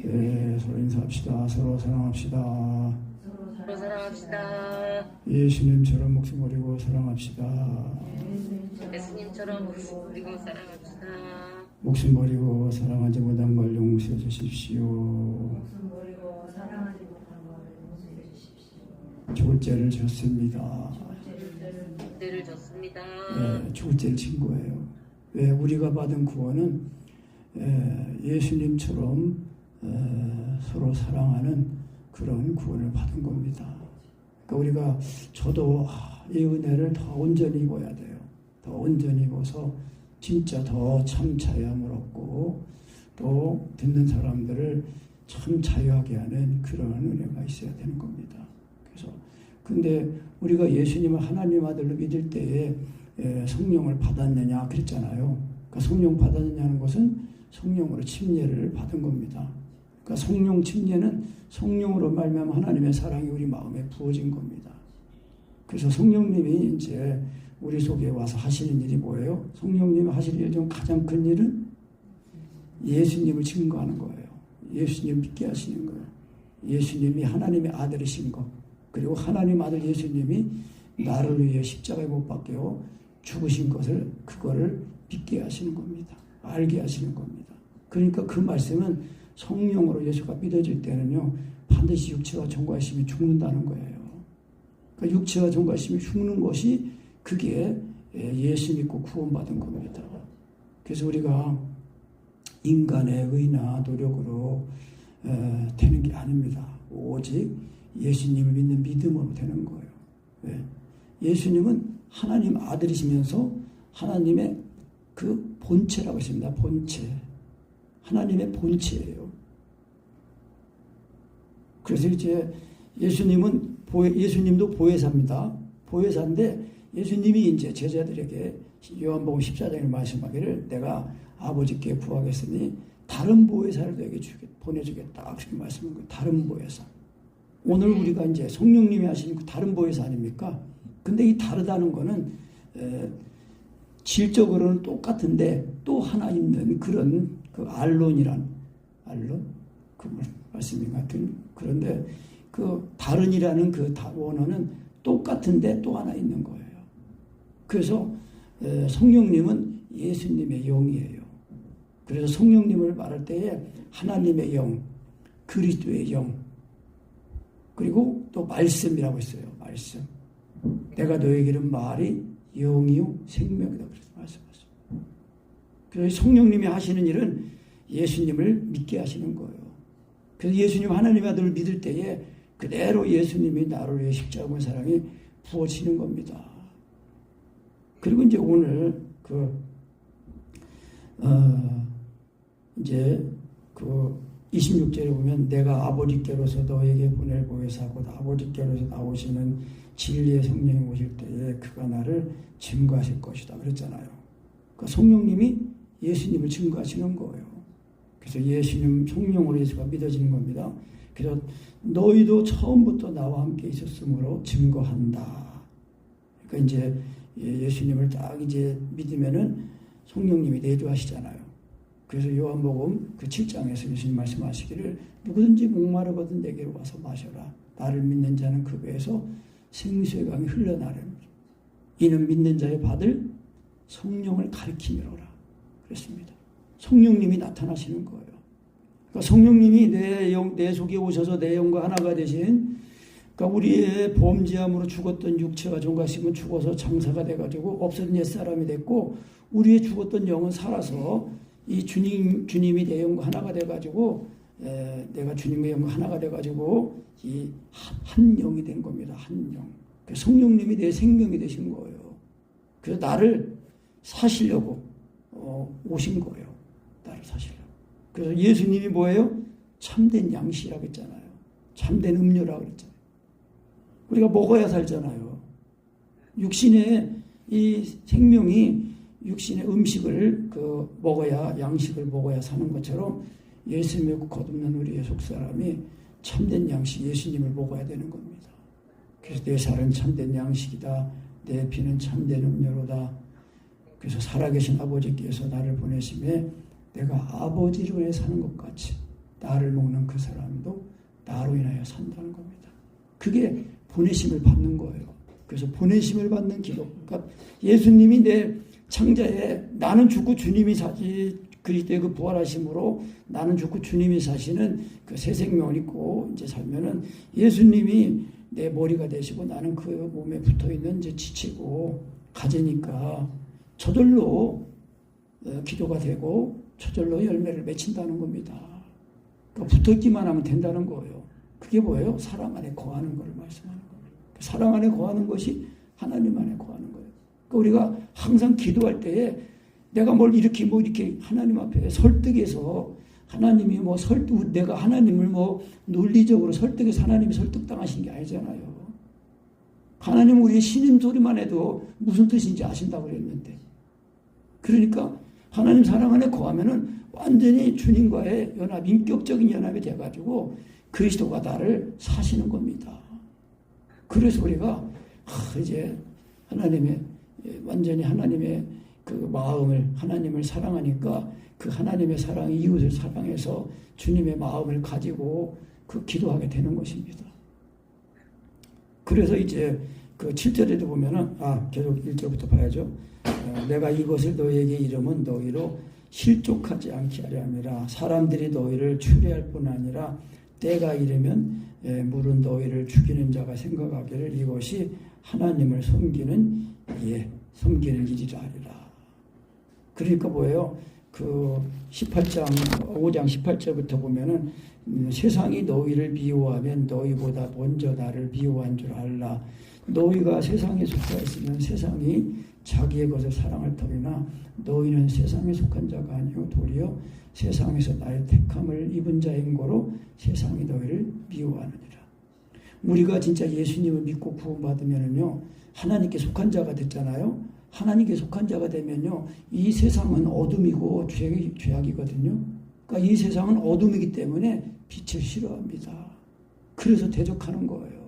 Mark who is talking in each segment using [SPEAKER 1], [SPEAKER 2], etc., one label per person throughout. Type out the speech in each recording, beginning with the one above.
[SPEAKER 1] 서로 인사합시다. 서로 사랑합시다.
[SPEAKER 2] 서로 사랑합시다.
[SPEAKER 1] 예수님처럼 목숨 버리고 사랑합시다.
[SPEAKER 2] 예수님처럼 목숨 버리고 사랑합시다.
[SPEAKER 1] 목숨 버리고 사랑하지 못한 걸 용서해 주십시오.
[SPEAKER 3] 목숨 버리고 사랑하지 못한 걸 용서해 주십시오.
[SPEAKER 1] 죽을 죄를 졌습니다.
[SPEAKER 2] 때를 졌습니다.
[SPEAKER 1] 죽을 죄를 진 거예요. 왜? 우리가 받은 구원은 예수님처럼 서로 사랑하는 그런 구원을 받은 겁니다. 그러니까 우리가 저도 이 은혜를 더 온전히 입어야 돼요. 더 온전히 입어서 진짜 더 참 자유함을 얻고 또 듣는 사람들을 참 자유하게 하는 그런 은혜가 있어야 되는 겁니다. 그래서 근데 우리가 예수님을 하나님 아들로 믿을 때에 성령을 받았느냐 그랬잖아요. 그러니까 성령 받았느냐는 것은 성령으로 침례를 받은 겁니다. 그러니까 성령 침례는 성령으로 말미암아 하나님의 사랑이 우리 마음에 부어진 겁니다. 그래서 성령님이 이제 우리 속에 와서 하시는 일이 뭐예요? 성령님이 하실 일 중 가장 큰 일은 예수님을 증거하는 거예요. 예수님 믿게 하시는 거예요. 예수님이 하나님의 아들이신 것, 그리고 하나님 아들 예수님이 나를 위해 십자가에 못 박혀 죽으신 것을 그거를 믿게 하시는 겁니다. 알게 하시는 겁니다. 그러니까 그 말씀은 성령으로 예수가 믿어질 때는요 반드시 육체와 종과심이 죽는다는 거예요. 그러니까 육체와 종과심이 죽는 것이 그게 예수 믿고 구원받은 겁니다. 그래서 우리가 인간의 의나 노력으로 되는 게 아닙니다. 오직 예수님을 믿는 믿음으로 되는 거예요. 왜? 예수님은 하나님 아들이시면서 하나님의 그 본체라고 했습니다. 본체. 하나님의 본체예요. 그래서 이제 예수님도 보혜사입니다. 보혜사인데 예수님이 이제 제자들에게 요한복음 14장에 말씀하기를 내가 아버지께 구하겠으니 다른 보혜사를 너에게 보내주겠다. 그렇게 말씀한 거예요. 다른 보혜사. 오늘 우리가 이제 성령님이 하시는 그 다른 보혜사 아닙니까? 근데 이 다르다는 거는 질적으로는 똑같은데 또 하나 있는 그런 그 알론 그 말씀이 같은 그런데 그 다른이라는 그 원어는 똑같은데 또 하나 있는 거예요. 그래서 성령님은 예수님의 영이에요. 그래서 성령님을 말할 때에 하나님의 영, 그리스도의 영, 그리고 또 말씀이라고 했어요. 말씀. 내가 너에게는 말이 영이요 생명이다. 그래서 말씀하셨어요. 그래서 성령님이 하시는 일은 예수님을 믿게 하시는 거예요. 그래서 예수님 하나님의 아들을 믿을 때에 그대로 예수님이 나를 위해 십자가의 사랑이 부어지는 겁니다. 그리고 이제 오늘 이제 26절에 보면 내가 아버지께로서 너에게 보낼 보혜사 곧 아버지께로서 나오시는 진리의 성령이 오실 때에 그가 나를 증거하실 것이다 그랬잖아요. 그러니까 성령님이 예수님을 증거하시는 거예요. 그래서 예수님 성령으로 예수가 믿어지는 겁니다. 그래서 너희도 처음부터 나와 함께 있었으므로 증거한다. 그러니까 이제 예수님을 딱 이제 믿으면은 성령님이 내주하시잖아요. 그래서 요한복음 그 7장에서 예수님 말씀하시기를 누구든지 목마르거든 내게로 와서 마셔라. 나를 믿는 자는 그 배에서 생수의 강이 흘러나려니 이는 믿는 자의 받을 성령을 가리킴이로라 그랬습니다. 성령님이 나타나시는 거예요. 그러니까 성령님이 내 속에 오셔서 내 영과 하나가 되신 그러니까 우리의 범죄함으로 죽었던 육체와 종과심은 죽어서 장사가 돼가지고 없어진 옛사람이 됐고 우리의 죽었던 영은 살아서 이 주님이 내 영과 하나가 돼가지고 내가 주님의 영과 하나가 돼가지고 이 한 영이 된 겁니다. 한 영. 성령님이 내 생명이 되신 거예요. 그래서 나를 사시려고 오신 거예요. 나를 사시려고. 그래서 예수님이 뭐예요? 참된 양식이라고 했잖아요. 참된 음료라고 했잖아요. 우리가 먹어야 살잖아요. 육신의 이 생명이 육신의 음식을 먹어야 양식을 먹어야 사는 것처럼 예수 믿고 거듭난 우리의 속사람이 참된 양식 예수님을 먹어야 되는 겁니다. 그래서 내 살은 참된 양식이다. 내 피는 참된 음료로다. 그래서 살아계신 아버지께서 나를 보내심에 내가 아버지로 해 사는 것 같이 나를 먹는 그 사람도 나로 인하여 산다는 겁니다. 그게 보내심을 받는 거예요. 그래서 보내심을 받는 기도. 그러니까 예수님이 내 창자에 나는 죽고 주님이 사시, 그리스도의 그 부활하심으로 나는 죽고 주님이 사시는 그 새 생명을 입고 이제 살면은 예수님이 내 머리가 되시고 나는 그 몸에 붙어 있는 이제 지치고 가지니까 저절로 기도가 되고 저절로 열매를 맺힌다는 겁니다. 그러니까 붙어있기만 하면 된다는 거예요. 그게 뭐예요? 사랑 안에 거하는 걸 말씀하는 거예요. 사랑 안에 거하는 것이 하나님 안에 거하는 거예요. 그러니까 우리가 항상 기도할 때에 내가 뭘 이렇게 하나님 앞에 설득해서 하나님이 내가 하나님을 논리적으로 설득해서 하나님이 설득당하신 게 아니잖아요. 하나님은 우리의 신임 소리만 해도 무슨 뜻인지 아신다고 그랬는데. 그러니까 하나님 사랑 안에 거하면은 완전히 주님과의 연합, 인격적인 연합이 돼가지고 그리스도가 나를 사시는 겁니다. 그래서 우리가 이제 완전히 하나님의 그 마음을, 하나님을 사랑하니까 그 하나님의 사랑이 이웃을 사랑해서 주님의 마음을 가지고 그 기도하게 되는 것입니다. 그래서 이제 그 7절에도 보면은, 계속 1절부터 봐야죠. 내가 이것을 너희에게 이름은 너희로 실족하지 않게 하려 함이라. 사람들이 너희를 추리할 뿐 아니라 때가 이르면 물은 너희를 죽이는 자가 생각하기를 이것이 하나님을 섬기는 일이라 하리라. 그러니까 뭐예요? 그 5장 18절부터 보면은 세상이 너희를 미워하면 너희보다 먼저 나를 미워한 줄 알라. 너희가 세상에 속하 있으면 세상이 자기의 것을 사랑할 터이나 너희는 세상에 속한 자가 아니요 도리어 세상에서 나의 택함을 입은 자인 거로 세상이 너희를 미워하느니라. 우리가 진짜 예수님을 믿고 구원받으면은요 하나님께 속한 자가 됐잖아요. 하나님께 속한 자가 되면요 이 세상은 어둠이고 죄악이거든요. 그러니까 이 세상은 어둠이기 때문에 빛을 싫어합니다. 그래서 대적하는 거예요.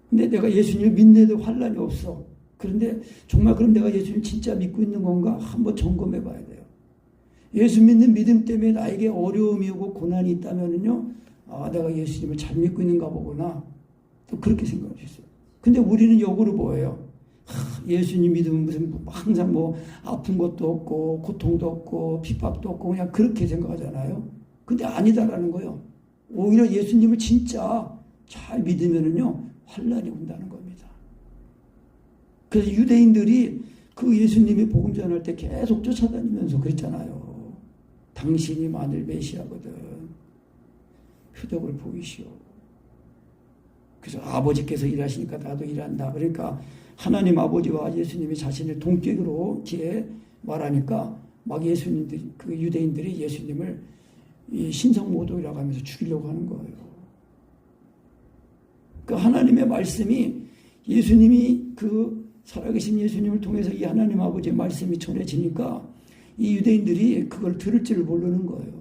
[SPEAKER 1] 근데 내가 예수님을 믿는데도 환란이 없어. 그런데 정말 그럼 내가 예수님 진짜 믿고 있는 건가? 한번 점검해 봐야 돼요. 예수 믿는 믿음 때문에 나에게 어려움이 오고 고난이 있다면은요, 내가 예수님을 잘 믿고 있는가 보구나. 또 그렇게 생각할 수 있어요. 근데 우리는 역으로 뭐예요? 예수님 믿으면 무슨 항상 아픈 것도 없고 고통도 없고 핍박도 없고 그냥 그렇게 생각하잖아요. 근데 아니다라는 거예요. 오히려 예수님을 진짜 잘 믿으면은요 환란이 온다는 겁니다. 그래서 유대인들이 그 예수님이 복음 전할 때 계속 쫓아다니면서 그랬잖아요. 당신이 만일 메시아거든 표적을 보이시오. 그래서 아버지께서 일하시니까 나도 일한다. 그러니까 하나님 아버지와 예수님이 자신을 동격으로 이렇게 말하니까 막 예수님들이, 그 유대인들이 예수님을 이 신성모독이라고 하면서 죽이려고 하는 거예요. 그 하나님의 말씀이 예수님이 그 살아계신 예수님을 통해서 이 하나님 아버지의 말씀이 전해지니까 이 유대인들이 그걸 들을 줄을 모르는 거예요.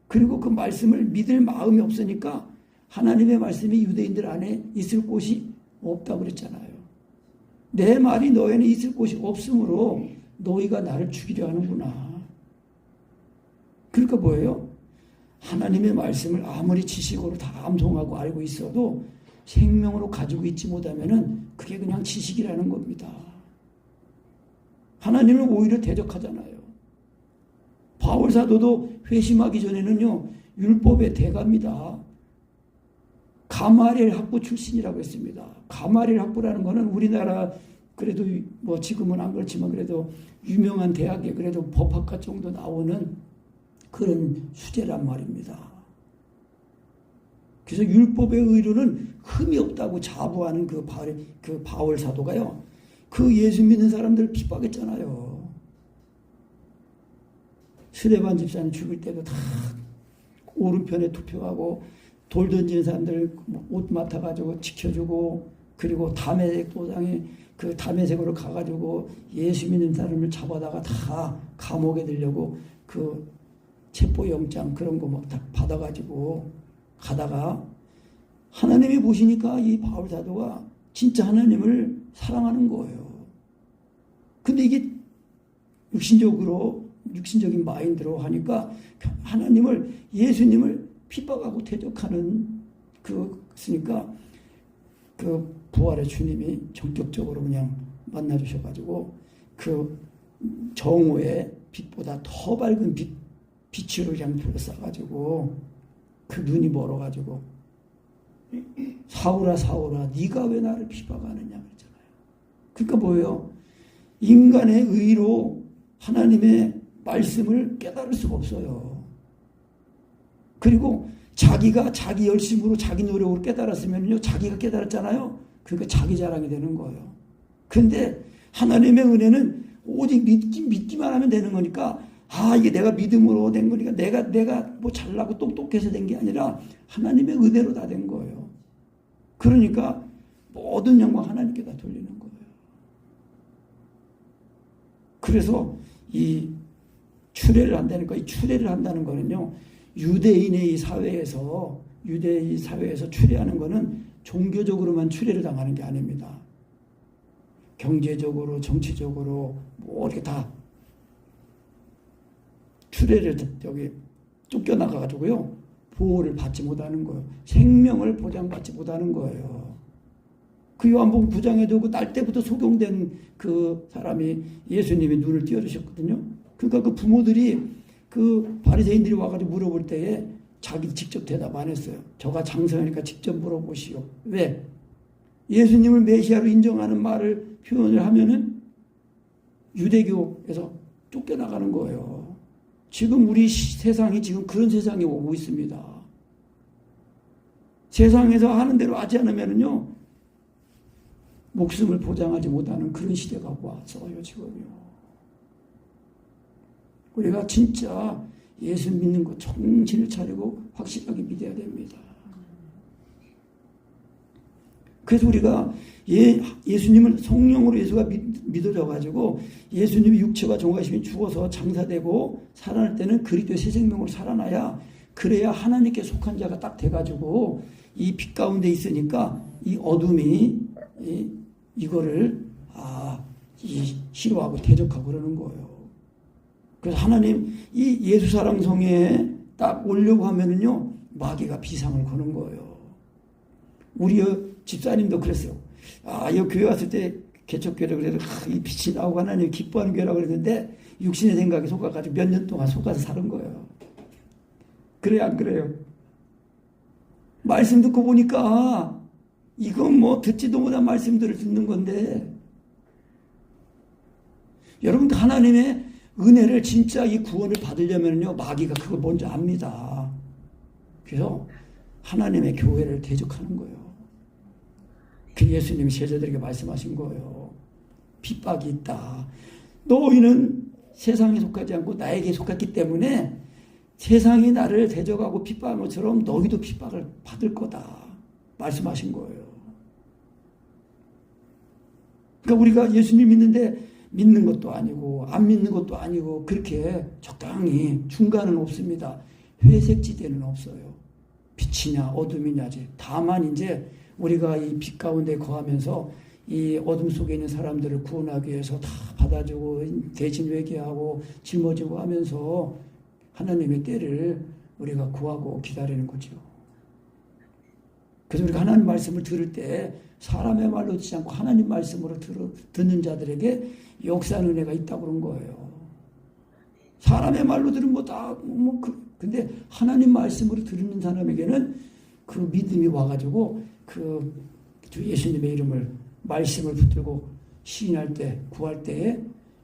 [SPEAKER 1] 그리고 그 말씀을 믿을 마음이 없으니까 하나님의 말씀이 유대인들 안에 있을 곳이 없다고 그랬잖아요. 내 말이 너에는 있을 곳이 없으므로 너희가 나를 죽이려 하는구나. 그러니까 뭐예요? 하나님의 말씀을 아무리 지식으로 다 암송하고 알고 있어도 생명으로 가지고 있지 못하면은 그게 그냥 지식이라는 겁니다. 하나님을 오히려 대적하잖아요. 바울 사도도 회심하기 전에는요 율법의 대가입니다. 가마리엘 학부 출신이라고 했습니다. 가마리엘 학부라는 거는 우리나라 그래도 지금은 안 그렇지만 그래도 유명한 대학에 그래도 법학과 정도 나오는 그런 수재란 말입니다. 그래서 율법의 의료는 흠이 없다고 자부하는 그 바울 사도가요. 그 예수 믿는 사람들을 핍박했잖아요. 스데반 집사님 죽을 때도 다 오른편에 투표하고 돌 던지는 사람들 옷 맡아가지고 지켜주고 그리고 담에색 도장에 그 담에색으로 가가지고 예수 믿는 사람을 잡아다가 다 감옥에 들려고 그 체포영장 그런 거 막 다 받아가지고 가다가 하나님이 보시니까 이 바울 사도가 진짜 하나님을 사랑하는 거예요. 근데 이게 육신적으로 육신적인 마인드로 하니까 하나님을, 예수님을 핍박하고 대적하는 그니까 그 부활의 주님이 전격적으로 그냥 만나주셔가지고 그 정오의 빛보다 더 밝은 빛으로 그냥 둘러싸가지고 그 눈이 멀어가지고 사울아 사울아 네가 왜 나를 핍박하느냐 그랬잖아요. 그러니까 뭐예요? 인간의 의로 하나님의 말씀을 깨달을 수가 없어요. 그리고 자기가 자기 열심으로 자기 노력으로 깨달았으면요, 자기가 깨달았잖아요. 그러니까 자기 자랑이 되는 거예요. 그런데 하나님의 은혜는 오직 믿기만 하면 되는 거니까, 이게 내가 믿음으로 된 거니까 내가 뭐 잘나고 똑똑해서 된 게 아니라 하나님의 은혜로 다 된 거예요. 그러니까 모든 영광 하나님께 다 돌리는 거예요. 그래서 이 추례를 한다니까, 이 추례를 한다는 거는요, 유대인의 사회에서 추례하는 거는 종교적으로만 추례를 당하는 게 아닙니다. 경제적으로, 정치적으로 뭐 이렇게 다 추례를 여기 쫓겨나가가지고요, 보호를 받지 못하는 거예요. 생명을 보장받지 못하는 거예요. 그 요한복음 9장에도 그 날 때부터 소경된 그 사람이 예수님이 눈을 띄워주셨거든요. 그러니까 그 부모들이 그 바리새인들이 와가지고 물어볼 때에 자기 직접 대답 안 했어요. 저가 장성하니까 직접 물어보시오. 왜? 예수님을 메시아로 인정하는 말을 표현을 하면은 유대교에서 쫓겨나가는 거예요. 지금 우리 세상이 지금 그런 세상이 오고 있습니다. 세상에서 하는 대로 하지 않으면은요, 목숨을 보장하지 못하는 그런 시대가 왔어요, 지금요. 우리가 진짜 예수 믿는 거 정신을 차리고 확실하게 믿어야 됩니다. 그래서 우리가 예수님을 성령으로 예수가 믿어져가지고 예수님이 육체와 종아심이 죽어서 장사되고 살아날 때는 그리스도의 새 생명으로 살아나야, 그래야 하나님께 속한 자가 딱 돼가지고 이 빛 가운데 있으니까 이 어둠이 이거를 싫어하고 대적하고 그러는 거예요. 그래서 하나님 이 예수사랑성에 딱 오려고 하면은요, 마귀가 비상을 거는 거예요. 우리 집사님도 그랬어요. 여기 교회 왔을 때 개척교회라 그래도 이 빛이 나오고 하나님 기뻐하는 교회라고 그랬는데 육신의 생각에 속아가지고 몇 년 동안 속아서 사는 거예요. 그래요, 안 그래요? 말씀 듣고 보니까 이건 뭐 듣지도 못한 말씀들을 듣는 건데, 여러분들 하나님의 은혜를 진짜 이 구원을 받으려면요, 마귀가 그걸 먼저 압니다. 그래서 하나님의 교회를 대적하는 거예요. 그 예수님이 제자들에게 말씀하신 거예요. 핍박이 있다. 너희는 세상에 속하지 않고 나에게 속했기 때문에 세상이 나를 대적하고 핍박한 것처럼 너희도 핍박을 받을 거다. 말씀하신 거예요. 그러니까 우리가 예수님 믿는데 믿는 것도 아니고 안 믿는 것도 아니고 그렇게 적당히 중간은 없습니다. 회색지대는 없어요. 빛이냐 어둠이냐지. 다만 이제 우리가 이 빛 가운데 거하면서 이 어둠 속에 있는 사람들을 구원하기 위해서 다 받아주고 대신 회개하고 짊어지고 하면서 하나님의 때를 우리가 구하고 기다리는 거죠. 그래서 우리가 하나님 말씀을 들을 때 사람의 말로 듣지 않고 하나님 말씀으로 듣는 자들에게 역사한 은혜가 있다고 그런 거예요. 사람의 말로 들은 거 다 근데 하나님 말씀으로 들은 사람에게는 그 믿음이 와가지고 그 예수님의 이름을 말씀을 붙들고 시인할 때 구할 때에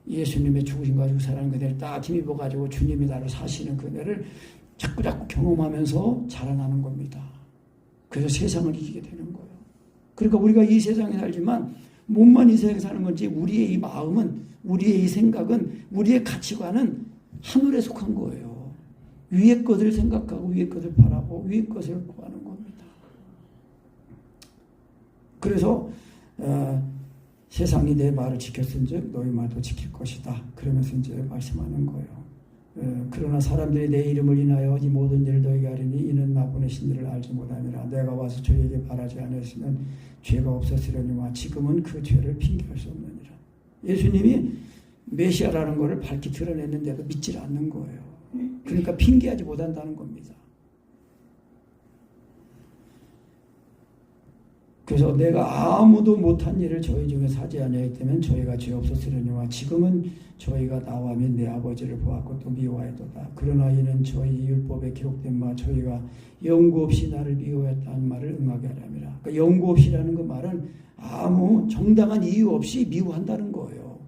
[SPEAKER 1] 예수님의 죽으심과 사랑의 그대를 딱 힘입어가지고 주님이 나를 사시는 그대를 자꾸 경험하면서 자라나는 겁니다. 그래서 세상을 이기게 되는 거예요. 그러니까 우리가 이 세상에 살지만 몸만 이 세상에 사는 건지 우리의 이 마음은, 우리의 이 생각은, 우리의 가치관은 하늘에 속한 거예요. 위의 것을 생각하고 위의 것을 바라고 위의 것을 구하는 겁니다. 그래서 세상이 내 말을 지켰은즉 너희 말도 지킬 것이다. 그러면서 이제 말씀하는 거예요. 그러나 사람들이 내 이름을 인하여 이 모든 일을 너희에게 하리니 이는 나 보내신 이를 알지 못하니라. 내가 와서 저희에게 바라지 않았으면 죄가 없었으려니와 지금은 그 죄를 핑계할 수 없느니라. 예수님이 메시아라는 것을 밝히 드러냈는데도 믿질 않는 거예요. 그러니까 핑계하지 못한다는 겁니다. 그래서 내가 아무도 못한 일을 저희 중에서 하지 아니하기 때문에 저희가 죄 없었으려니와 지금은 저희가 나와 및 내 아버지를 보았고 또 미워하였도다. 그러나 이는 저희 율법에 기록된 바 저희가 연고 없이 나를 미워했다는 말을 응하게 하려니라. 그러니까 연고 없이라는 그 말은 아무 정당한 이유 없이 미워한다는 거예요.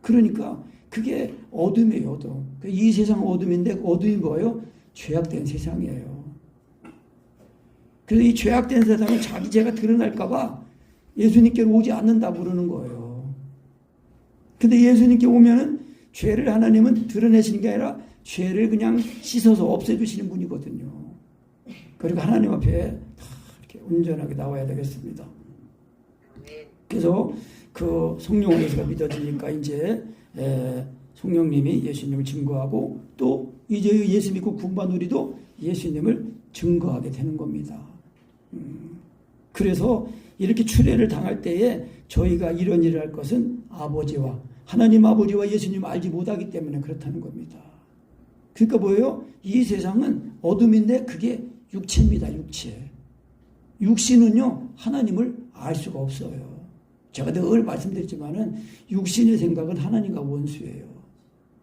[SPEAKER 1] 그러니까 그게 어둠이에요. 어둠. 이 세상은 어둠인데 어둠이 뭐예요? 죄악된 세상이에요. 그래서 이 죄악된 세상은 자기 죄가 드러날까 봐 예수님께로 오지 않는다고 그러는 거예요. 근데 예수님께 오면은 죄를 하나님은 드러내시는 게 아니라 죄를 그냥 씻어서 없애주시는 분이거든요. 그리고 하나님 앞에 이렇게 온전하게 나와야 되겠습니다. 그래서 그 성령으로 예수가 믿어지니까 이제 성령님이 예수님을 증거하고 또 이제 예수 믿고 구원받은 우리도 예수님을 증거하게 되는 겁니다. 그래서 이렇게 추례를 당할 때에 저희가 이런 일을 할 것은 아버지와 하나님 아버지와 예수님 알지 못하기 때문에 그렇다는 겁니다. 그러니까 뭐예요? 이 세상은 어둠인데 그게 육체입니다. 육체. 육신은요 하나님을 알 수가 없어요. 제가 늘 말씀드렸지만은 육신의 생각은 하나님과 원수예요.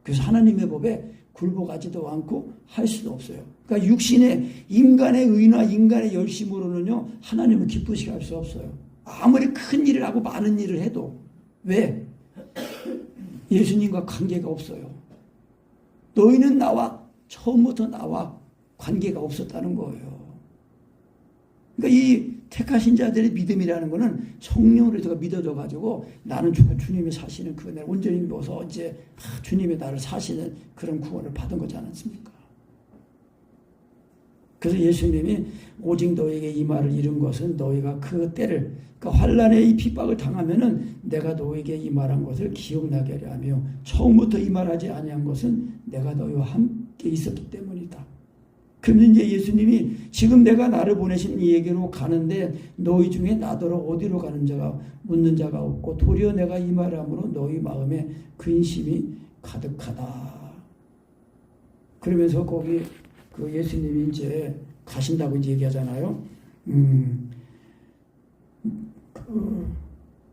[SPEAKER 1] 그래서 하나님의 법에 굴복하지도 않고 할 수도 없어요. 그러니까 육신의 인간의 의나 인간의 열심으로는요 하나님을 기쁘시게 할 수 없어요. 아무리 큰 일을 하고 많은 일을 해도 왜? 예수님과 관계가 없어요. 너희는 처음부터 나와 관계가 없었다는 거예요. 그러니까 이 택하신 자들의 믿음이라는 거는 성령으로 제가 믿어져 가지고 나는 주님이 사시는 그 은혜를 온전히 믿어서 이제 주님이 나를 사시는 그런 구원을 받은 거지 않습니까? 그래서 예수님이 오직 너에게 이 말을 이룬 것은 너희가 그 때를 그러니까 환난의 이 핍박을 당하면은 내가 너에게 이 말한 것을 기억나게 하려 하며 처음부터 이 말하지 아니한 것은 내가 너희와 함께 있었기 때문이다. 그러면 이제 예수님이 지금 내가 나를 보내신 이에게로 가는데 너희 중에 나더러 어디로 가는 자가 묻는 자가 없고 도리어 내가 이 말함으로 너희 마음에 근심이 가득하다. 그러면서 거기 그 예수님이 이제 가신다고 이제 얘기하잖아요.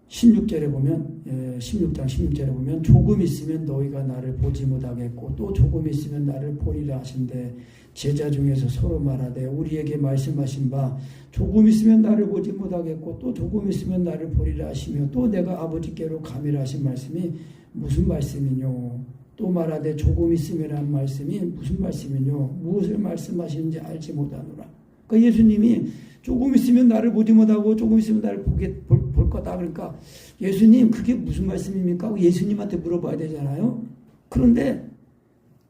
[SPEAKER 1] 16절에 보면 16장 16절에 보면 조금 있으면 너희가 나를 보지 못하겠고 또 조금 있으면 나를 보리라 하신대 제자 중에서 서로 말하되 우리에게 말씀하신 바 조금 있으면 나를 보지 못하겠고 또 조금 있으면 나를 보리라 하시며 또 내가 아버지께로 가미라 하신 말씀이 무슨 말씀이뇨 또 말하되 조금 있으면 한 말씀이 무슨 말씀이뇨 무엇을 말씀하시는지 알지 못하노라. 그러니까 예수님이 조금 있으면 나를 보지 못하고 조금 있으면 나를 볼 거다. 그러니까 예수님 그게 무슨 말씀입니까? 예수님한테 물어봐야 되잖아요. 그런데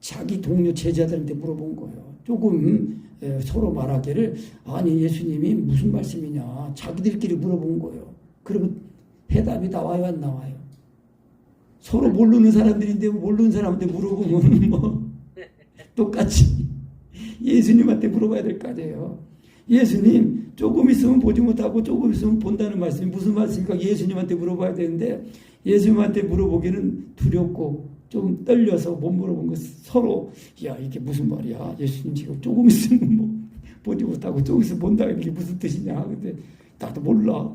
[SPEAKER 1] 자기 동료 제자들한테 물어본 거예요. 조금 서로 말하기를 아니 예수님이 무슨 말씀이냐 자기들끼리 물어본 거예요. 그러면 해답이 나와요 안 나와요? 서로 모르는 사람들인데 모르는 사람한테 물어보면 뭐 똑같이 예수님한테 물어봐야 될 거 아니에요. 예수님 조금 있으면 보지 못하고 조금 있으면 본다는 말씀이 무슨 말씀입니까? 예수님한테 물어봐야 되는데 예수님한테 물어보기는 두렵고 좀 떨려서 못 물어본 거 서로 야 이게 무슨 말이야? 예수님 지금 조금 있으면 뭐 보지 못하고 조금 있으면 본다 이게 무슨 뜻이냐? 근데 나도 몰라.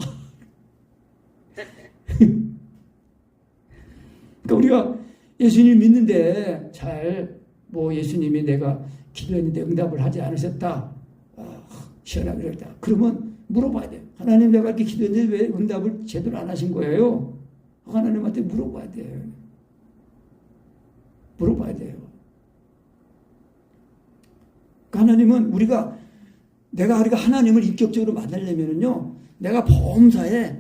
[SPEAKER 1] 그러니까 우리가 예수님 믿는데 잘 뭐 예수님이 내가 기도했는데 응답을 하지 않으셨다. 시원하게 그랬다. 그러면 물어봐야 돼요. 하나님 내가 이렇게 기도했는데 왜 응답을 제대로 안 하신 거예요? 하나님한테 물어봐야 돼요. 물어봐야 돼요. 그러니까 하나님은 우리가 하나님을 인격적으로 만나려면요, 내가 범사에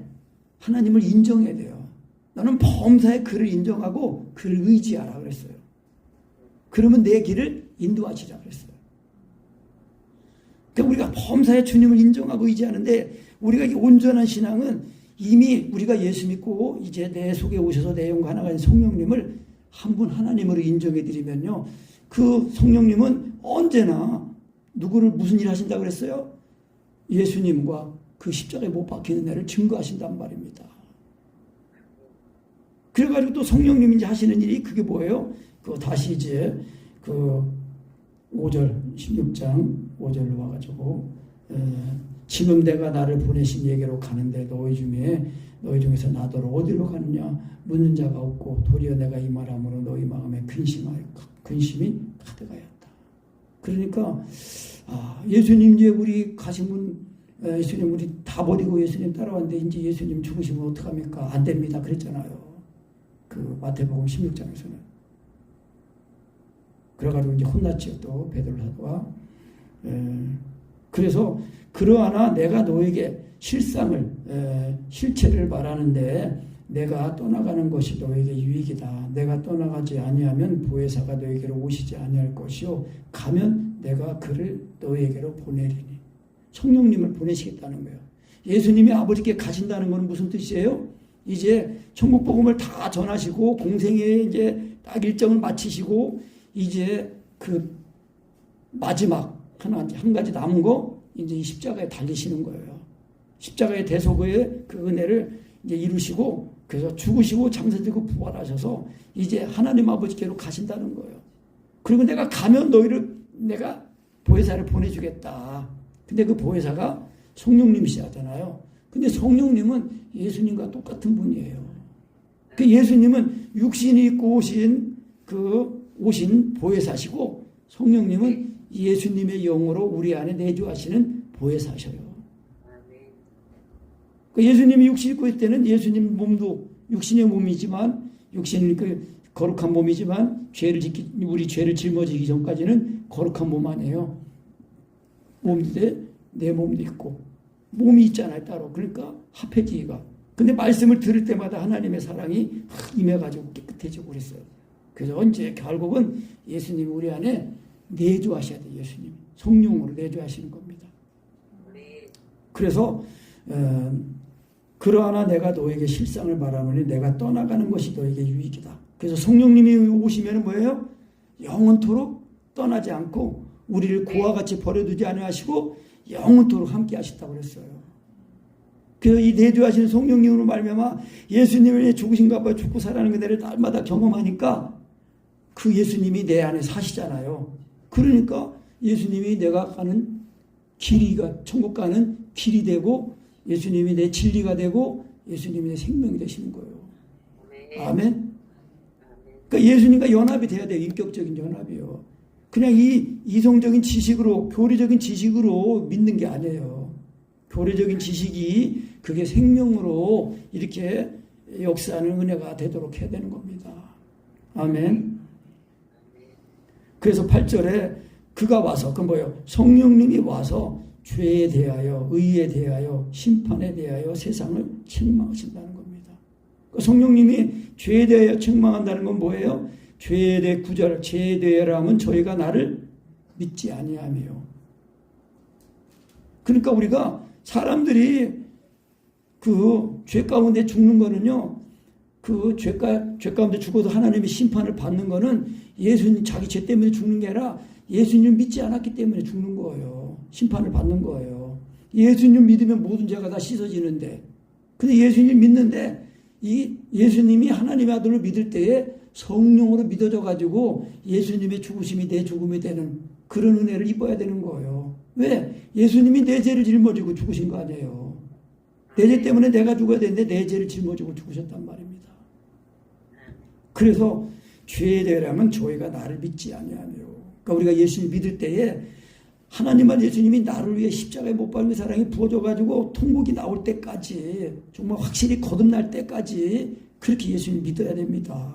[SPEAKER 1] 하나님을 인정해야 돼요. 나는 범사에 그를 인정하고 그를 의지하라 그랬어요. 그러면 내 길을 인도하시라 그랬어요. 그러니까 우리가 범사에 주님을 인정하고 의지하는데 우리가 이 온전한 신앙은 이미 우리가 예수 믿고 이제 내 속에 오셔서 내 영과 하나가 된 성령님을 한 분 하나님으로 인정해 드리면요, 그 성령님은 언제나 누구를 무슨 일 하신다고 그랬어요? 예수님과 그 십자가에 못 박히는 애를 증거하신단 말입니다. 그래가지고 또 성령님이 이제 하시는 일이 그게 뭐예요? 그 다시 이제 그 5절 16장 5절로 와가지고 지금 내가 나를 보내신 얘기로 가는데 너희 중에서 나더러 어디로 가느냐 묻는 자가 없고 도리어 내가 이 말함으로 너희 마음에 근심이 가득하였다. 그러니까 예수님 이제 우리 가시면 예수님 우리 다 버리고 예수님 따라왔는데 이제 예수님 죽으시면 어떡합니까? 안 됩니다. 그랬잖아요. 그 마태복음 16장에서는. 그래가지고 이제 혼났지요. 또 베드로 사도가. 그래서 그러하나 내가 너에게 실체를 말하는데 내가 떠나가는 것이 너에게 유익이다. 내가 떠나가지 아니하면 보혜사가 너에게로 오시지 아니할 것이요 가면 내가 그를 너에게로 보내리니. 성령님을 보내시겠다는 거예요. 예수님이 아버지께 가신다는 것은 무슨 뜻이에요? 이제 천국 복음을 다 전하시고 공생에 이제 딱 일정을 마치시고 이제 그 마지막 한 가지 남은 거 이제 이 십자가에 달리시는 거예요. 십자가의 대속의 그 은혜를 이제 이루시고 그래서 죽으시고 장사되고 부활하셔서 이제 하나님 아버지께로 가신다는 거예요. 그리고 내가 가면 너희를 내가 보혜사를 보내주겠다. 근데 그 보혜사가 성령님이시잖아요. 근데 성령님은 예수님과 똑같은 분이에요. 그 예수님은 육신이 있고 오신 보혜사시고 성령님은 예수님의 영으로 우리 안에 내주하시는 보혜사셔요. 그 예수님이 육신 입고 있을 때는 예수님 몸도 육신의 몸이지만 육신이 그 거룩한 몸이지만 우리 죄를 짊어지기 전까지는 거룩한 몸 아니에요. 몸인데 내 몸도 있고 몸이 있잖아요 따로. 그러니까 합해지기가. 근데 말씀을 들을 때마다 하나님의 사랑이 임해가지고 깨끗해지고 그랬어요. 그래서 언제 결국은 예수님이 우리 안에 내주하셔야 돼요. 예수님 성령으로 내주하시는 겁니다. 그래서 그러하나 내가 너에게 실상을 말하노니 내가 떠나가는 것이 너에게 유익이다. 그래서 성령님이 오시면 뭐예요? 영원토록 떠나지 않고 우리를 고와 같이 버려두지 아니하시고 영원토록 함께 하시다고 그랬어요. 그래서 이 내주하시는 성령님으로 말미암아 예수님의 죽으신가 봐 죽고 살아나는 그대를 날마다 경험하니까 그 예수님이 내 안에 사시잖아요. 그러니까 예수님이 내가 가는 길이가 천국 가는 길이 되고 예수님이 내 진리가 되고 예수님이 내 생명이 되시는 거예요. 아멘. 그러니까 예수님과 연합이 돼야 돼요. 인격적인 연합이요. 그냥 이 이성적인 지식으로 교리적인 지식으로 믿는 게 아니에요. 교리적인 지식이 그게 생명으로 이렇게 역사하는 은혜가 되도록 해야 되는 겁니다. 아멘. 그래서 8절에 그가 와서 그 뭐예요? 성령님이 와서 죄에 대하여 의에 대하여 심판에 대하여 세상을 책망하신다는 겁니다. 성령님이 죄에 대하여 책망한다는 건 뭐예요? 죄에 대해 9절 죄에 대하여라면 저희가 나를 믿지 아니하며. 그러니까 우리가 사람들이 그 죄 가운데 죽는 거는요. 그 죄 가운데 죽어도 하나님의 심판을 받는 거는 예수님 자기 죄 때문에 죽는 게 아니라 예수님 믿지 않았기 때문에 죽는 거예요. 심판을 받는 거예요. 예수님 믿으면 모든 죄가 다 씻어지는데 근데 예수님 믿는데 이 예수님이 하나님의 아들을 믿을 때에 성령으로 믿어져 가지고 예수님의 죽으심이 내 죽음이 되는 그런 은혜를 입어야 되는 거예요. 왜? 예수님이 내 죄를 짊어지고 죽으신 거 아니에요. 내 죄 때문에 내가 죽어야 되는데 내 죄를 짊어지고 죽으셨단 말입니다. 그래서 죄에 대하면 저희가 나를 믿지 아니하며. 그러니까 우리가 예수님 믿을 때에 하나님만 예수님이 나를 위해 십자가에 못 박는 사랑이 부어져 가지고 통곡이 나올 때까지 정말 확실히 거듭날 때까지 그렇게 예수님 믿어야 됩니다.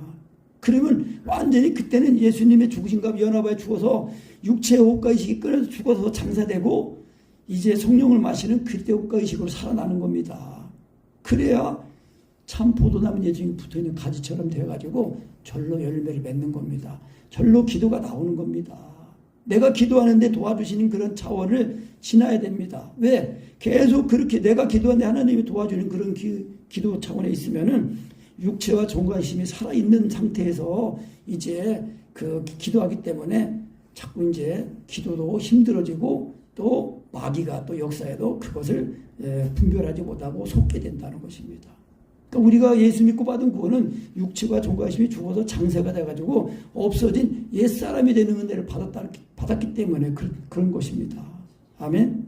[SPEAKER 1] 그러면 완전히 그때는 예수님의 죽으신가 연합에 죽어서 육체의 옷가의식이 끊어서 죽어서 장사되고 이제 성령을 마시는 그때 옷가의식으로 살아나는 겁니다. 그래야 참 포도나무 예수님이 붙어있는 가지처럼 되어가지고 절로 열매를 맺는 겁니다. 절로 기도가 나오는 겁니다. 내가 기도하는데 도와주시는 그런 차원을 지나야 됩니다. 왜? 계속 그렇게 내가 기도하는데 하나님이 도와주는 그런 기도 차원에 있으면은 육체와 종관심이 살아있는 상태에서 이제 그 기도하기 때문에 자꾸 이제 기도도 힘들어지고 또 마귀가 또 역사에도 그것을 분별하지 못하고 속게 된다는 것입니다. 그러니까 우리가 예수 믿고 받은 구원은 육체와 종과심이 죽어서 장세가 돼가지고 없어진 옛사람이 되는 은혜를 받았기 때문에 그런 것입니다. 아멘.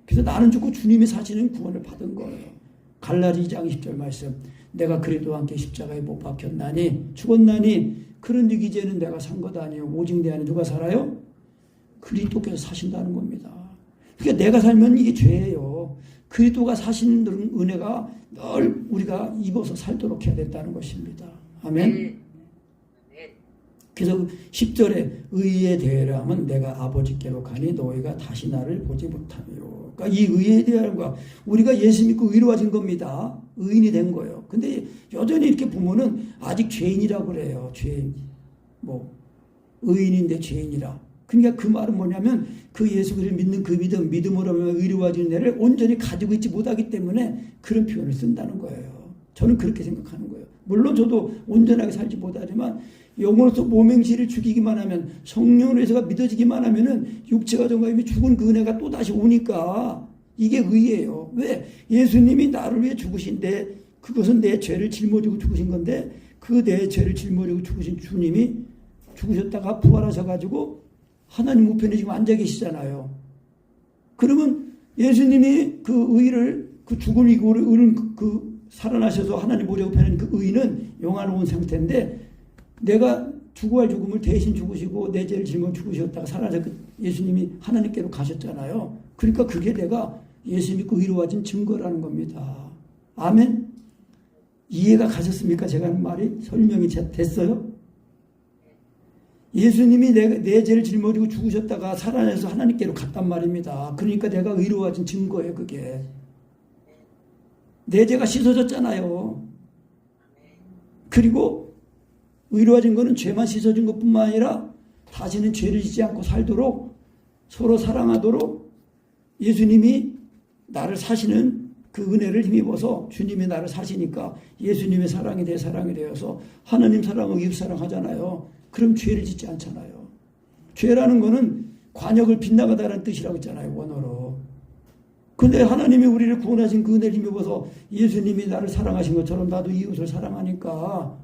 [SPEAKER 1] 그래서 나는 죽고 주님이 사시는 구원을 받은 거예요. 갈라디 2장 10절 말씀. 내가 그리스도와 함께 십자가에 못 박혔나니 죽었나니 그런즉 이제는 내가 산 것 아니요 오직 내 안에 누가 살아요? 그리스도께서 사신다는 겁니다. 그러니까 내가 살면 이게 죄예요. 그리스도가 사시는 은혜가 늘 우리가 입어서 살도록 해야 된다는 것입니다. 아멘. 그래서 10절에 의에 대하면 내가 아버지께로 가니 너희가 다시 나를 보지 못하며. 그러니까 이 의에 대한 거 우리가 예수 믿고 의로워진 겁니다. 의인이 된 거예요. 근데 여전히 이렇게 보면은 아직 죄인이라고 그래요. 죄인. 의인인데 죄인이라. 그러니까 그 말은 뭐냐면 그 예수 그리스도를 믿는 그 믿음으로 하면 의로워지는 애를 온전히 가지고 있지 못하기 때문에 그런 표현을 쓴다는 거예요. 저는 그렇게 생각하는 거예요. 물론 저도 온전하게 살지 못하지만 영으로서 모맹시를 죽이기만 하면 성령으로서가 믿어지기만 하면은 육체가 정말 죽은 그 은혜가 또 다시 오니까 이게 의예요. 왜? 예수님이 나를 위해 죽으신데 그것은 내 죄를 짊어지고 죽으신 건데 그 내 죄를 짊어지고 죽으신 주님이 죽으셨다가 부활하셔가지고 하나님 우편에 지금 앉아 계시잖아요. 그러면 예수님이 그 의를 그 죽음을 이기고 그 살아나셔서 하나님 보좌 우편에 그 의는 영화로운 상태인데 내가 죽어야 할 죽음을 대신 죽으시고 내 죄를 짊어 죽으셨다가 살아나서 예수님이 하나님께로 가셨잖아요. 그러니까 그게 내가 예수 믿고 의로워진 증거라는 겁니다. 아멘. 이해가 가셨습니까? 제가 하는 말이 설명이 됐어요? 예수님이 내 죄를 짊어지고 죽으셨다가 살아나서 하나님께로 갔단 말입니다. 그러니까 내가 의로워진 증거예요. 그게 내 죄가 씻어졌잖아요. 그리고 의로워진 것은 죄만 씻어진 것뿐만 아니라 다시는 죄를 짓지 않고 살도록 서로 사랑하도록 예수님이 나를 사시는 그 은혜를 힘입어서 주님이 나를 사시니까 예수님의 사랑이 내 사랑이 되어서 하나님 사랑하고 이웃 사랑하잖아요. 그럼 죄를 짓지 않잖아요. 죄라는 거는 관역을 빗나가다라는 뜻이라고 했잖아요. 원어로. 근데 하나님이 우리를 구원하신 그 은혜를 힘입어서 예수님이 나를 사랑하신 것처럼 나도 이웃을 사랑하니까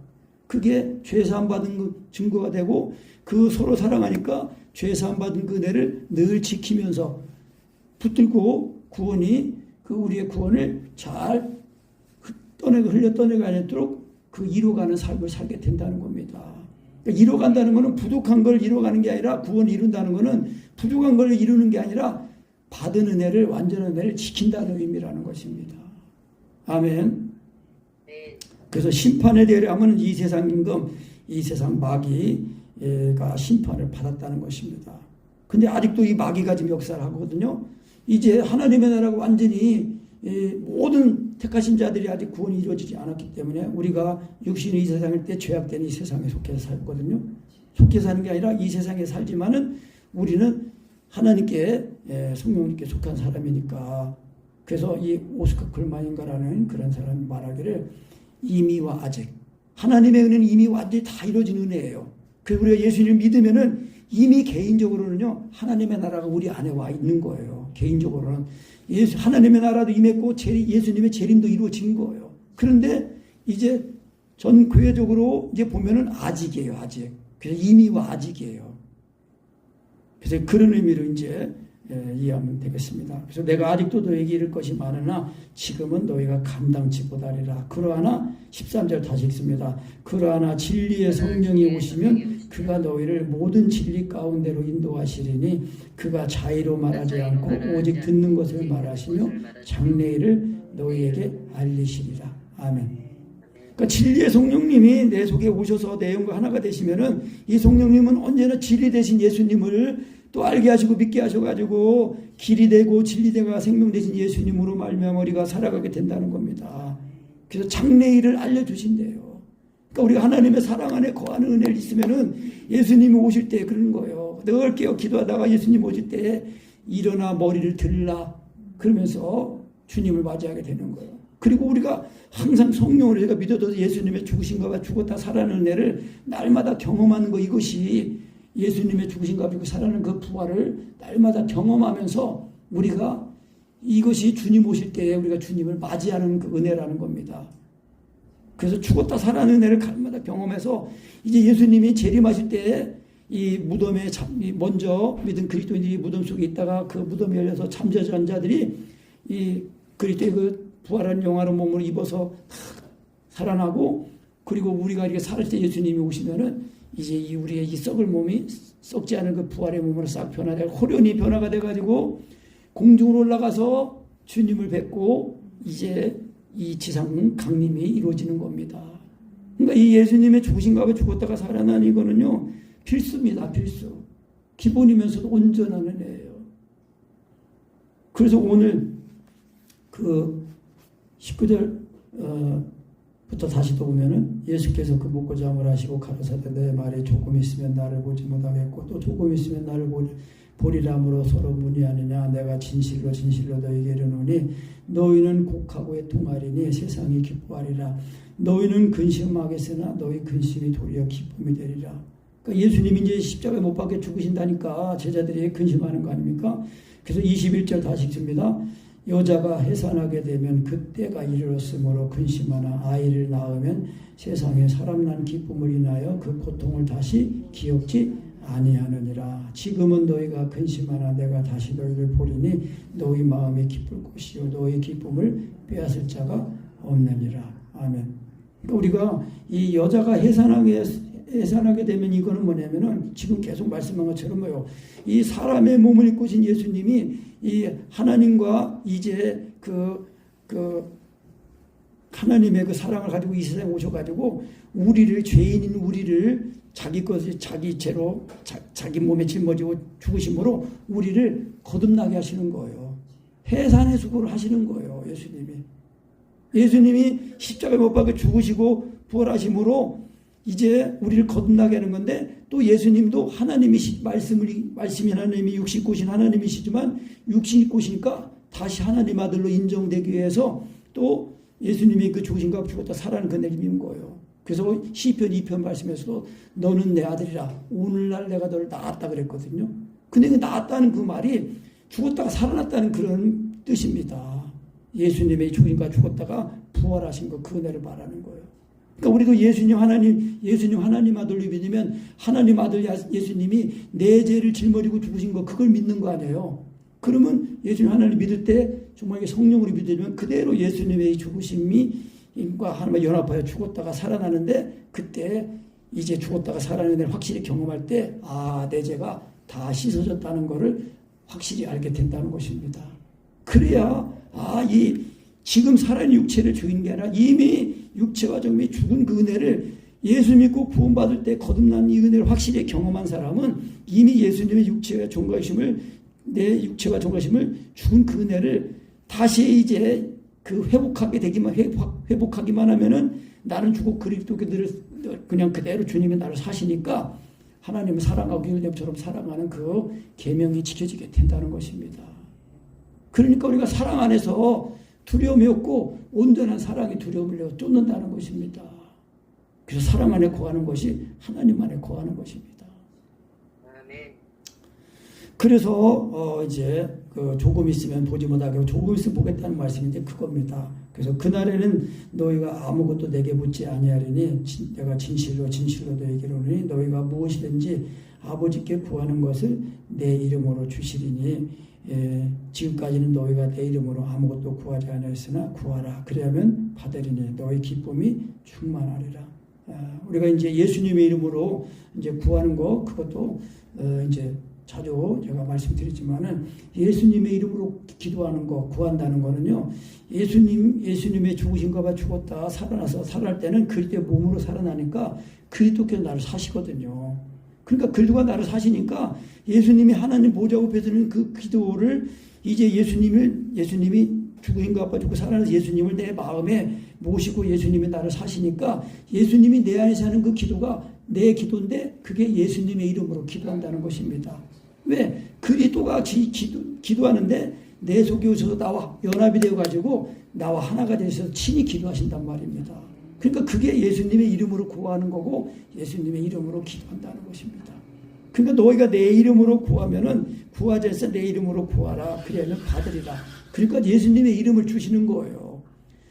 [SPEAKER 1] 그게 죄사함 받은 증거가 되고 그 서로 사랑하니까 죄사함 받은 그 은혜를 늘 지키면서 붙들고 구원이 그 우리의 구원을 잘 흘려 않도록 그 이루어가는 삶을 살게 된다는 겁니다. 그러니까 이루어간다는 것은 부족한 걸 이루어가는 게 아니라 구원을 이룬다는 것은 부족한 걸 이루는 게 아니라 받은 은혜를 완전한 은혜를 지킨다는 의미라는 것입니다. 아멘. 그래서 심판에 대하면 이 세상 임금, 이 세상 마귀가 심판을 받았다는 것입니다. 근데 아직도 이 마귀가 지금 역사를 하거든요. 이제 하나님의 나라가 완전히 모든 택하신 자들이 아직 구원이 이루어지지 않았기 때문에 우리가 육신이 이 세상일 때 죄악된 이 세상에 속해서 살거든요. 속해 사는 게 아니라 이 세상에 살지만은 우리는 하나님께 성령님께 속한 사람이니까 그래서 이 오스카 쿨만인가라는 그런 사람이 말하기를 이미와 아직 하나님의 은혜는 이미 완전히 다 이루어진 은혜예요. 그래서 우리가 예수님을 믿으면은 이미 개인적으로는요 하나님의 나라가 우리 안에 와 있는 거예요. 개인적으로는 하나님의 나라도 임했고 예수님의 재림도 이루어진 거예요. 그런데 이제 전 교회적으로 이제 보면은 아직이에요. 아직. 그래서 이미와 아직이에요. 그래서 그런 의미로 이제 이해하면 되겠습니다. 그래서 내가 아직도 너에게 이를 것이 많으나 지금은 너희가 감당치 못하리라. 그러하나 13절 다시 읽습니다. 그러하나 진리의 성령이 오시면 그가 너희를 모든 진리 가운데로 인도하시리니 그가 자의로 말하지 않고 오직 듣는 것을 말하시며 장래일을 너희에게 알리시리라. 아멘. 그러니까 진리의 성령님이 내 속에 오셔서 내 영과 하나가 되시면은 이 성령님은 언제나 진리 되신 예수님을 또 알게 하시고 믿게 하셔가지고 길이 되고 진리 되가 생명 되신 예수님으로 말미암아 우리가 살아가게 된다는 겁니다. 그래서 장래일을 알려주신대요. 그러니까 우리가 하나님의 사랑 안에 거하는 은혜를 있으면은 예수님이 오실 때 그런 거예요. 늘 깨어 기도하다가 예수님 오실 때 일어나 머리를 들라 그러면서 주님을 맞이하게 되는 거예요. 그리고 우리가 항상 성령으로 제가 믿어도 예수님의 죽으신가 죽었다 살아나는 은혜를 날마다 경험하는 거 이것이 예수님의 죽으신가 그리고 살아나는 그 부활을 날마다 경험하면서 우리가 이것이 주님 오실 때에 우리가 주님을 맞이하는 그 은혜라는 겁니다. 그래서 죽었다 살아나는 은혜를 가끔마다 경험해서 이제 예수님이 재림하실 때 이 무덤에 먼저 믿은 그리스도인들이 무덤 속에 있다가 그 무덤이 열려서 잠자던 자들이 이 그리스도의 그 부활한 영화로운 몸을 입어서 살아나고, 그리고 우리가 이렇게 살 때 예수님이 오시면은 이제 우리의 이 썩을 몸이 썩지 않은 그 부활의 몸으로 싹 변화되고 호련히 변화가 돼가지고 공중으로 올라가서 주님을 뵙고 이제 이 지상 강림이 이루어지는 겁니다. 그러니까 이 예수님의 죽으신가 죽었다가 살아난 이거는요 필수입니다. 필수. 기본이면서도 온전한 은혜예요. 그래서 오늘 그 19절 부터 다시 또 보면은 예수께서 그 목고장을 하시고 가로사대 내 말에 조금 있으면 나를 보지 못하겠고 또 조금 있으면 나를 보리라므로 서로 문의하느냐. 내가 진실로 진실로 너희에게 이르노니 너희는 곡하고 애통하리니 세상이 기뻐하리라. 너희는 근심하겠으나 너희 근심이 도리어 기쁨이 되리라. 그러니까 예수님이 이제 십자가에 못 박혀 죽으신다니까 제자들이 근심하는 거 아닙니까? 그래서 21절 다시 읽습니다. 여자가 해산하게 되면 그때가 이르렀으므로 근심하나 아이를 낳으면 세상에 사람 난 기쁨을 인하여 그 고통을 다시 기억지 아니하느니라. 지금은 너희가 근심하나 내가 다시 너희를 보리니 너희 마음이 기쁠 것이요 너희 기쁨을 빼앗을 자가 없느니라. 아멘. 그러니까 우리가 이 여자가 해산하게 되면 이거는 뭐냐면은 지금 계속 말씀한 것처럼 뭐요. 이 사람의 몸을 입고 오신 예수님이 이 하나님과 이제 그 하나님의 그 사랑을 가지고 이 세상에 오셔가지고 우리를 죄인인 우리를 자기 것을 자기 죄로 자기 몸에 짊어지고 죽으심으로 우리를 거듭나게 하시는 거예요. 해산의 수고를 하시는 거예요. 예수님이 십자가에 못 박혀 죽으시고 부활하심으로 이제 우리를 거듭나게 하는 건데 또 예수님도 말씀이 하나님이 육신 입고 오신 하나님이시지만 육신 입고 오시니까 다시 하나님 아들로 인정되기 위해서 또 예수님이 그 죽으신가 죽었다 살아나는 그 내림인 거예요. 그래서 시편 2편 말씀에서도 너는 내 아들이라 오늘날 내가 너를 낳았다 그랬거든요. 근데 그 낳았다는 그 말이 죽었다가 살아났다는 그런 뜻입니다. 예수님의 죽으신가 죽었다가 부활하신 거 그 은혜를 말하는 거예요. 그러니까 우리도 예수님 하나님 아들로 믿으면 하나님 아들 예수님이 내 죄를 짊어지고 죽으신 거 그걸 믿는 거 아니에요. 그러면 예수님 하나님 믿을 때 정말 성령으로 믿으면 그대로 예수님의 죽으심과 하나님과 연합하여 죽었다가 살아나는데 그때 이제 죽었다가 살아나는 걸 확실히 경험할 때 내 죄가 다 씻어졌다는 것을 확실히 알게 된다는 것입니다. 그래야 이 지금 살아있는 육체를 죽인 게 아니라 이미 육체와 정밀히 죽은 그 은혜를 예수 믿고 구원받을 때 거듭난 이 은혜를 확실히 경험한 사람은 이미 예수님의 육체와 종과심을 내 육체와 종과심을 죽은 그 은혜를 다시 이제 그 회복하기만 하면은 나는 죽고 그리스도께들을 그냥 그대로 주님이 나를 사시니까 하나님을 사랑하고 일념처럼 사랑하는 그 계명이 지켜지게 된다는 것입니다. 그러니까 우리가 사랑 안에서 두려움이 없고 온전한 사랑이 두려움을 쫓는다는 것입니다. 그래서 사랑 안에 거하는 것이 하나님 안에 거하는 것입니다.
[SPEAKER 2] 아멘.
[SPEAKER 1] 그래서 이제 그 조금 있으면 보지 못하게 조금 있으면 보겠다는 말씀이 이제 그겁니다. 그래서 그날에는 너희가 아무것도 내게 묻지 아니하리니 내가 진실로 너희에게 이르노니 너희가 무엇이든지 아버지께 구하는 것을 내 이름으로 주시리니 지금까지는 너희가 내 이름으로 아무것도 구하지 아니하였으나 구하라. 그리하면 받으리니 너희 기쁨이 충만하리라. 우리가 이제 예수님의 이름으로 이제 구하는 거 그것도 이제 자주 제가 말씀드리지만은 예수님의 이름으로 기도하는 거 구한다는 거는요. 예수님의 죽으신가 죽었다 살아나서 살아날 때는 그리스도의 몸으로 살아나니까 그리스도께서 나를 사시거든요. 그러니까 그리스도가 나를 사시니까 예수님이 하나님 보좌 앞에서는 그 기도를 이제 예수님이 죽으신가 죽고 살아나서 예수님을 내 마음에 모시고 예수님이 나를 사시니까 예수님이 내 안에 사는 그 기도가 내 기도인데 그게 예수님의 이름으로 기도한다는 것입니다. 왜? 그리스도가 기도하는데 내 속에 오셔서 나와 연합이 되어가지고 나와 하나가 되셔서 친히 기도하신단 말입니다. 그러니까 그게 예수님의 이름으로 구하는 거고 예수님의 이름으로 기도한다는 것입니다. 그러니까 너희가 내 이름으로 구하면은 구하지 않아서 내 이름으로 구하라. 그래야면 받으리라. 그러니까 예수님의 이름을 주시는 거예요.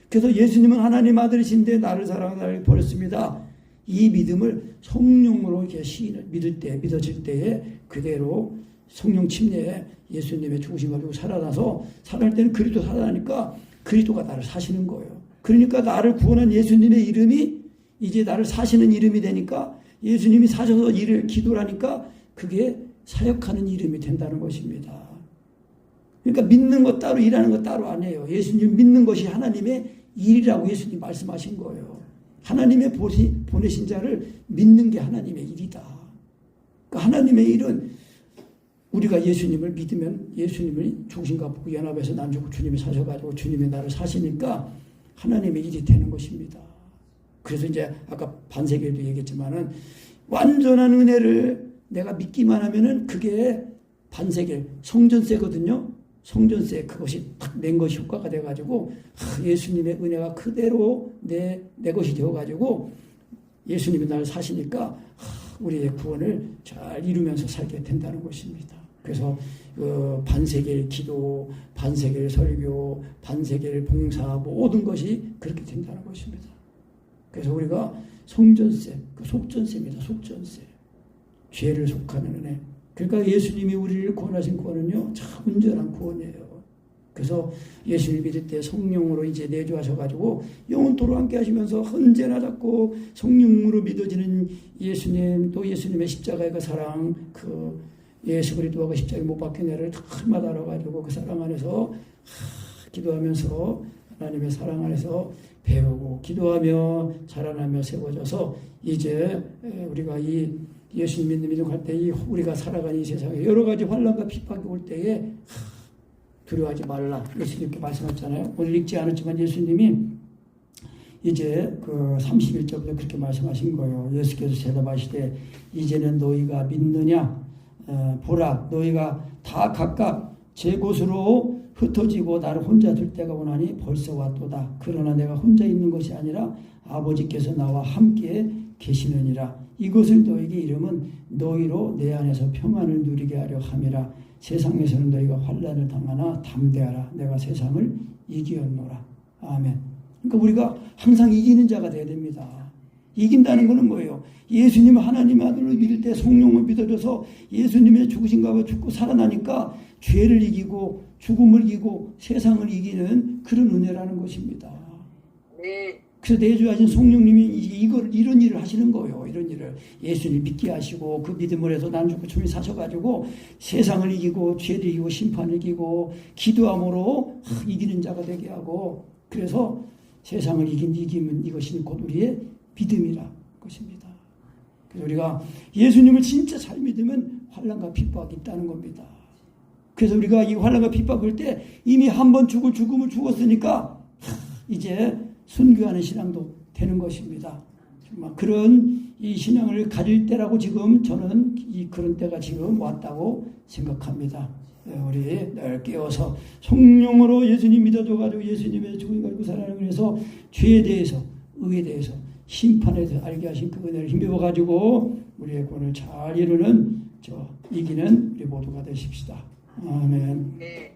[SPEAKER 1] 그래서 예수님은 하나님 아들이신데 나를 사랑하다고 버렸습니다. 이 믿음을 성령으로 이렇게 시인을 믿어질 때에 그대로 성령 침례에 예수님의 죽으심 가지고 살아나서 살아날 때는 그리스도 살아나니까 그리스도가 나를 사시는 거예요. 그러니까 나를 구원한 예수님의 이름이 이제 나를 사시는 이름이 되니까 예수님이 사셔서 일을 기도를 하니까 그게 사역하는 이름이 된다는 것입니다. 그러니까 믿는 것 따로 일하는 것 따로 아니에요. 예수님 믿는 것이 하나님의 일이라고 예수님 말씀하신 거예요. 하나님의 보내신 자를 믿는 게 하나님의 일이다. 그러니까 하나님의 일은 우리가 예수님을 믿으면 예수님을 죽으신가 보고 연합해서 난 죽고 주님이 사셔가지고 주님이 나를 사시니까 하나님의 일이 되는 것입니다. 그래서 이제 아까 반세계도 얘기했지만은 완전한 은혜를 내가 믿기만 하면은 그게 반세계 성전세거든요. 성전세 그것이 탁 낸 것이 효과가 돼가지고 예수님의 은혜가 그대로 내 것이 되어가지고 예수님이 나를 사시니까 우리의 구원을 잘 이루면서 살게 된다는 것입니다. 그래서 반세계의 기도, 반세계의 설교, 반세계의 봉사 모든 것이 그렇게 된다는 것입니다. 그래서 우리가 성전세, 그 속전세입니다. 속전세. 죄를 속하는 은혜. 그러니까 예수님이 우리를 구원하신 구원은요, 참 온전한 구원이에요. 그래서 예수님 믿을 때 성령으로 이제 내주하셔가지고 영원토록 함께 하시면서 언제나 자꾸 성령으로 믿어지는 예수님, 또 예수님의 십자가의 그 사랑, 그 예수 그리스도가 십자가에 못 박힌 애를 날마다 알아가지고 그 사랑 안에서 기도하면서 하나님의 사랑 안에서 배우고 기도하며 자라나며 세워져서 이제 우리가 이 예수님 믿는 할 때 우리가 살아가는 이 세상에 여러 가지 환난과 핍박이 올 때에 두려워하지 말라. 예수님께 말씀하셨잖아요. 오늘 읽지 않았지만 예수님이 이제 그 31절부터 그렇게 말씀하신 거예요. 예수께서 대답하시되 이제는 너희가 믿느냐? 보라 너희가 다 각각 제 곳으로 흩어지고 나를 혼자 둘 때가 오나니 벌써 왔도다. 그러나 내가 혼자 있는 것이 아니라 아버지께서 나와 함께 계시느니라. 이것을 너에게 이름은 너희로 내 안에서 평안을 누리게 하려 함이라. 세상에서는 너희가 환난을 당하나 담대하라. 내가 세상을 이기었노라. 아멘. 그러니까 우리가 항상 이기는 자가 되어야 됩니다. 이긴다는 것은 뭐예요? 예수님 하나님 아들로 믿을 때 성령을 믿어줘서 예수님의 죽으신 가고 죽고 살아나니까 죄를 이기고 죽음을 이기고 세상을 이기는 그런 은혜라는 것입니다.
[SPEAKER 2] 네.
[SPEAKER 1] 그래서 내주하신 성령님이 이런 일을 하시는 거예요. 이런 일을 예수님 믿게 하시고 그 믿음을 해서 난 죽고 주님이 사셔가지고 세상을 이기고 죄를 이기고 심판을 이기고 기도함으로 이기는 자가 되게 하고 그래서 세상을 이기면 이것이 곧 우리의 믿음이라 것입니다. 그래서 우리가 예수님을 진짜 잘 믿으면 환난과 핍박이 있다는 겁니다. 그래서 우리가 이 환난과 핍박을 때 이미 한 번 죽을 죽음을 죽었으니까 이제 순교하는 신앙도 되는 것입니다. 정말 그런 이 신앙을 가질 때라고 지금 저는 그런 때가 지금 왔다고 생각합니다. 우리 늘 깨워서 성령으로 예수님 믿어줘가지고 예수님의 죽음 가지고 살아가기 위해서 죄에 대해서 의에 대해서 심판에 대해서 알게 하신 그 은혜를 힘입어가지고 우리의 구원을 잘 이루는 이기는 우리 모두가 되십시다. 아멘.
[SPEAKER 2] 네.